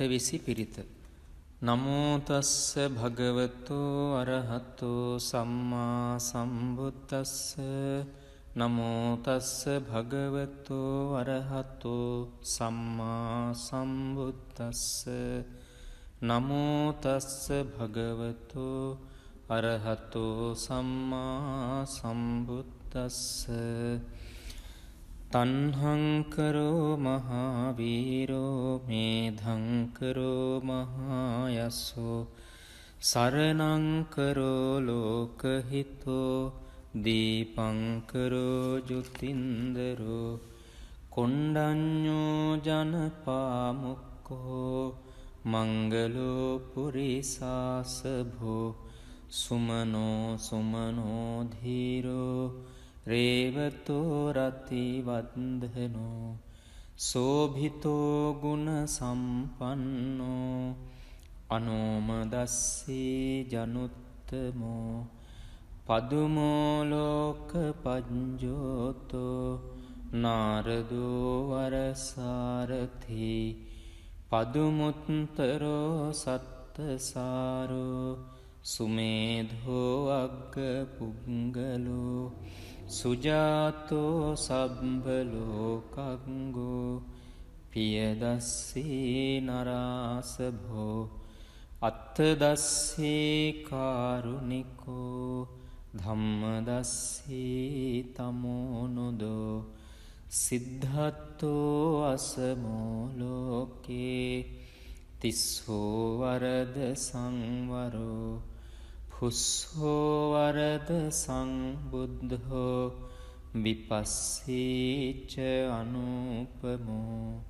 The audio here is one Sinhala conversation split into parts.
අටවිසි පිරිත. නමෝ තස්ස භගවතු අරහතෝ සම්මා සම්බුද්දස්ස. නමෝ තස්ස භගවතු අරහතෝ සම්මා සම්බුද්දස්ස. නමෝ තස්ස භගවතු අරහතෝ සම්මා සම්බුද්දස්ස. තන්හංකරෝ මහාවීරෝ මේධංකරෝ මහායස්සෝ සරණංකරෝ ලෝකහිතෝ දීපංකරෝ ජුතින්දරෝ කොණ්ඩඤ්ඤෝ ජනපාමුක්කෝ මංගලෝ පුරිසාසභෝ සුමනෝ සුමනෝ ධීරෝ රේවතෝ රතිවන්දනෝ සෝභිතෝ ගුණ සම්පන්නෝ අනෝමදස්සී ජනුත්තමෝ පදුමෝ ලෝක පඤ්ජෝතෝ නාරදෝ වරසාරථි පදුමුත්තරෝ සත්තසාරෝ සුමේධෝ අග්ග පුංගලෝ සුජාතෝ සබ්බලෝකංගෝ පියදස්සී නරාසභෝ අත්තදස්සී කාරුණිකෝ ධම්මදස්සී තමෝනුදෝ සිද්ධත්තෝ අසමෝ ලෝකේ තිස්සෝ වරද සංවරෝ පුස්සෝ වරද සංබුද්ධෝ විපස්සීච අනුපමෝ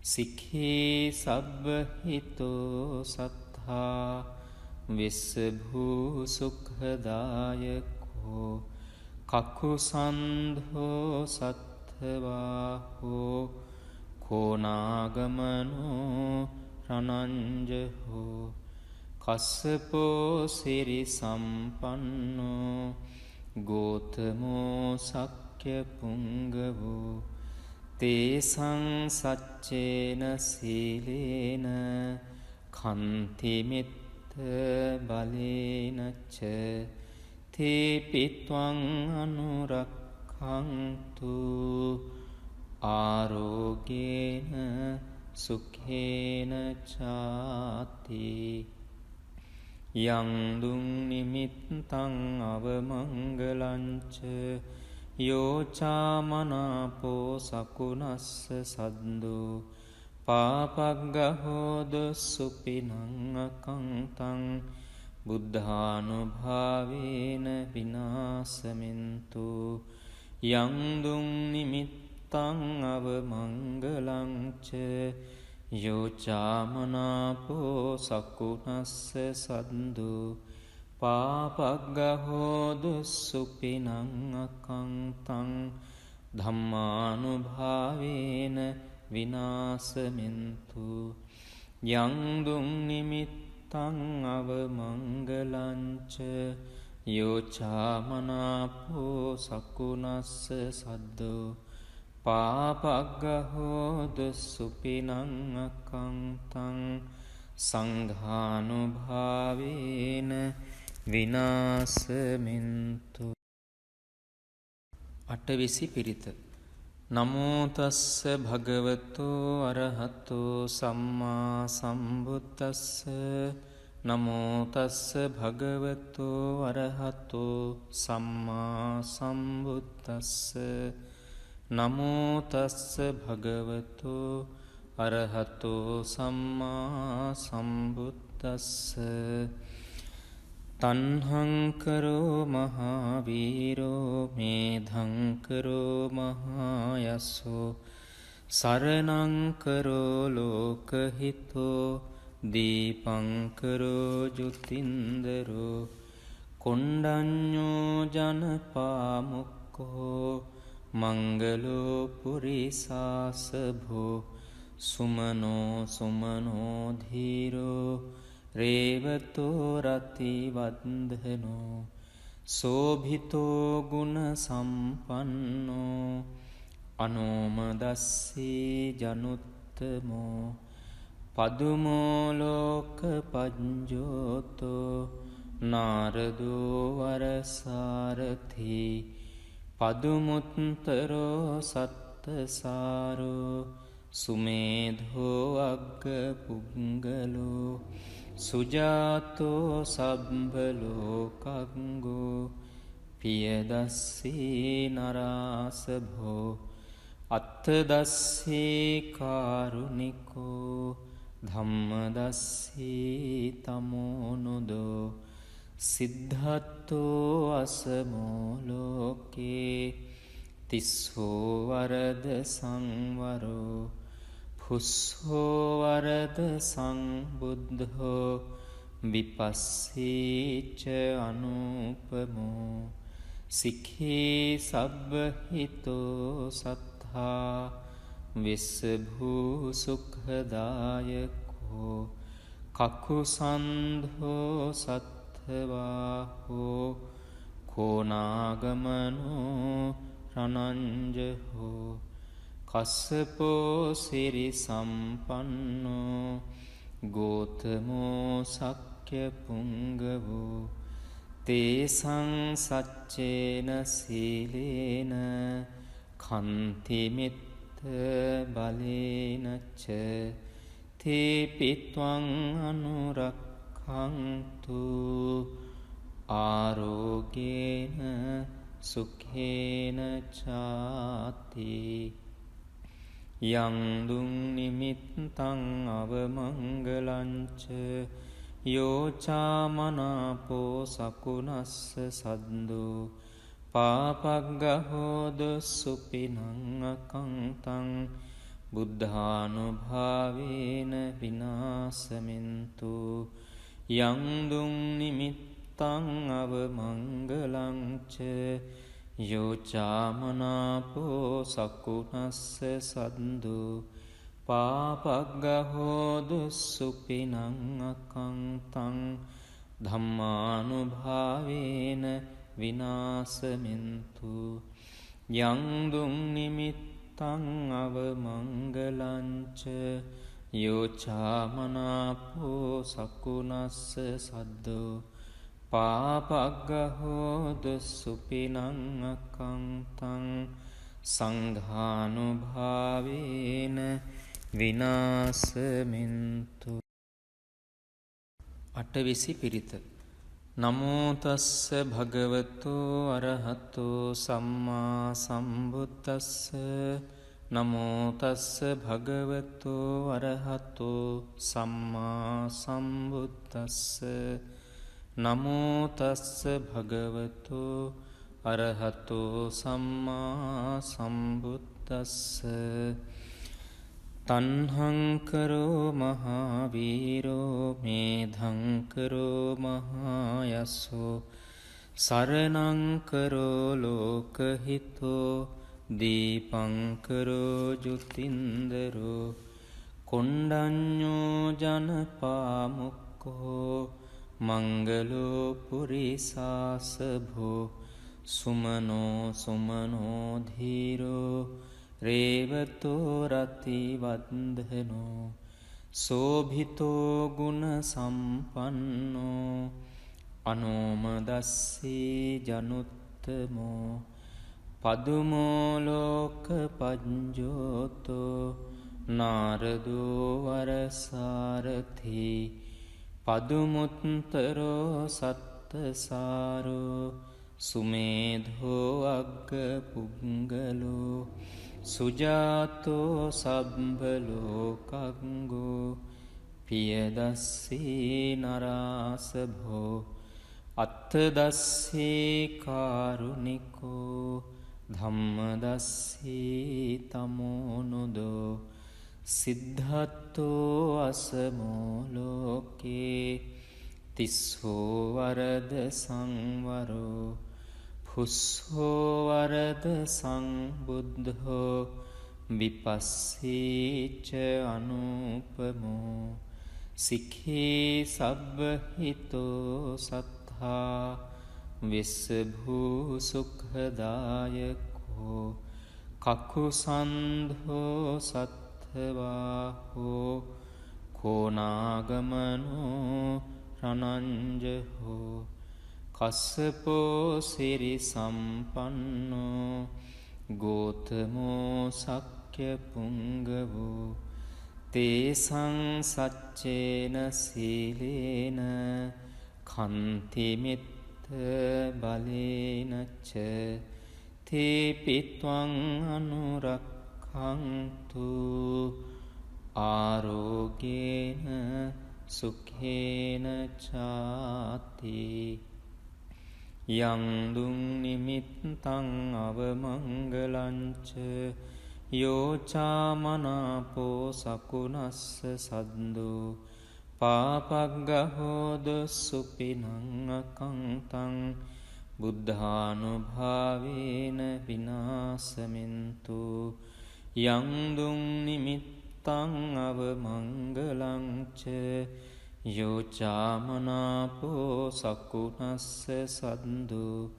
සික්ඛී සබ්බහිතෝ සත්තා විස්සභූ සුඛදායකෝ කකුසන්ධෝ සත්ථවාහෝ කෝනාගමනෝ රණංජහෝ කස්සපෝ සිරි සම්පන්නෝ ගෝතමෝ සක්්‍ය පුංගවෝ තේසං සච්චේන සීලේන කන්තිමිත්ත බලේනච්ච තේපිත්වං අනුරක්ඛන්තු ආරෝගේන සුඛේන චාති. යං දුං නිමිත්තං අවමංගලංච යෝචාමනාපෝ සකුණස්ස සද්දෝ පාපග්ගහෝද සුපිනං අකංතං බුද්ධානුභාවේන විනාසමින්තු. යං දුං නිමිත්තං අවමංගලංච යෝචාමනාපෝ සකුණස්ස සද්දු පාපග්ගහෝදු සුපිනං අකංතං ධම්මානුභාවේන විනාසමින්තු. යං දුං නිමිත්තං අවමංගලංච යෝචාමනාපෝ සකුණස්ස සද්දු පාපග්ගහෝද සුපිනං අකංතං සංඝානුභාවේන විනාසමින්තු. අටවිසි පිරිත. නමෝ තස්ස භගවතු අරහතෝ සම්මා සම්බුද්දස්ස. නමෝ තස්ස භගවතු අරහතෝ සම්මා සම්බුද්දස්ස. නමෝ තස්ස භගවතු අරහතෝ සම්මා සම්බුද්දස්ස. තන්හංකරෝ මහාවීරෝ මේධංකරෝ මහායස්සෝ සරණංකරෝ ලෝකහිතෝ දීපංකරෝ ජුතින්දරෝ කොණ්ඩඤ්ඤෝ ජනපාමුක්කෝ මංගලෝ පුරිසාසභෝ සුමනෝ සුමනෝ ධීරෝ රේවතෝ රතිවන්දනෝ සෝභිතෝ ගුණ සම්පන්නෝ අනෝමදස්සී ජනුත්තමෝ පදුමෝලෝක පජ්ජෝතෝ නාරදෝ වරසාරථි පදුමුත්තරෝ සත්තසාරෝ සුමේධෝ අග්ග පුංගලෝ සුජාතෝ සබ්බලෝකංගෝ පියදස්සී නරාසභෝ අත්තදස්සී කාරුණිකෝ ධම්මදස්සී තමෝනුදෝ සිද්ධත්තෝ අසමෝලෝකේ තිස්සෝ වරද සංවරෝ පුස්සෝ වරද සංබුද්ධෝ විපස්සීච අනුපමෝ සික්ඛී සබ්බහිතෝ සත්තා විස්සභූ සුඛදායකෝ කකුසන්ධෝ සත්ථවාහෝ කෝනාගමනෝ රණංජහෝ කස්සපෝ සිරි සම්පන්නෝ ගෝතමෝ සක්්‍ය පුංගවෝ තේසං සච්චේන සීලේන කන්තිමිත්ත බලේනච්ච තේපිත්වං අනුරක්ඛන්තු ආරෝගේන සුඛේන චාති යං දුං නිමිත්තං අවමංගලංච යෝචාමනාපෝ සකුනස්ස සද්දෝ පාපග්ගහෝද සුපිනං අකංතං බුද්ධානුභාවේන විනාසමින්තු යං දුං නිමිත්තං අවමංගලංච යෝචාමනාපෝ සකුනස්ස සද්දෝ පාපග්ගහෝදු සුපිනං අකංතං ධම්මානුභාවේන විනාසමින්තු යං දුං නිමිත්තං අවමංගලංච යෝචාමනාපෝ සකුනස්ස සද්දෝ පාපග්ගහෝදු සුපිනං අකංතං සංඝානුභාවේන විනාසමින්තු. අටවිසි පිරිත. නමෝ තස්ස භගවතෝ අරහතෝ සම්මා සම්බුද්දස්ස. නමෝ තස්ස භගවතෝ අරහතෝ සම්මා සම්බුද්දස්ස. නමෝ තස්ස භගවතෝ අරහතෝ සම්මා සම්බුද්දස්ස. තණ්හංකරෝ මහාවීරෝ මේධංකරෝ මහායස්සෝ සරණංකරෝ ලෝකහිතෝ දීපංකරෝ ජුතින්දරෝ කොණ්ඩඤ්ඤෝ ජනපාමුක්ඛෝ මංගලෝ පුරිසාසභෝ සුමනෝ සුමනෝ ධීරෝ රේවතෝ රතිවන්දනෝ සෝභිතෝ ගුණ සම්පන්නෝ අනෝමදස්සී ජනුත්තමෝ පදුමෝ ලෝක පජ්ජෝතෝ නාරදෝ වරසාරථි පදුමුත්තරෝ සත්තසාරෝ සුමේධෝ අග්ග පුංගලෝ සුජාතෝ සබ්බලෝකංගෝ පියදස්සී නරාසභෝ අත්තදස්සී කාරුණිකෝ ධම්මදස්සී තමෝනුදෝ සිද්ධත්තෝ අසමෝලෝකේ තිස්සෝ වරද සංවරෝ පුස්සෝ වරද සංබුද්ධෝ විපස්සීච අනුපමෝ සික්ඛී සබ්බහිතෝ සත්තා විස්සභූ සුඛදායකෝ කකුසන්ධෝ සත්ථවාහෝ කෝනාගමනෝ රනංජහෝ කස්සපෝ සිරි සම්පන්නෝ ගෝතමෝ සක්්‍ය පුංගවෝ තේසං සච්චේන සීලේන කන්තිමිත්ත බලේනච්ච තේපිත්වං අනුරක්ඛන්තු ආරෝගේන සුඛේන චාති යං දුං නිමිත්තං අවමංගලංච යෝචාමනාපෝ සකුණස්ස සද්දෝ පාපග්ගහෝද සුපිනං අකංතං බුද්ධානුභාවේන විනාසමින්තු යං දුං නිමිත්තං අවමංගලංච යෝචාමනාපෝ සකුණස්ස සද්දෝ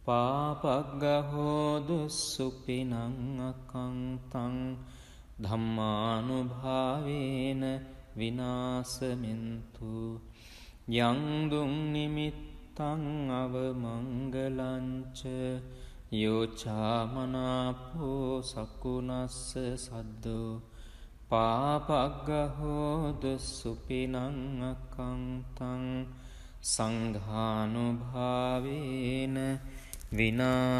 පාපග්ගහෝදු සුපිනං අකංතං ධම්මානුභාවේන විනාසමින්තු යං දුං නිමිත්තං අවමංගලංච යෝචාමනාපෝ සකුණස්ස සද්දෝ පාපග්ගහෝදු සුපිනං අකංතං සංඝානුභාවේන විනාසමින්තු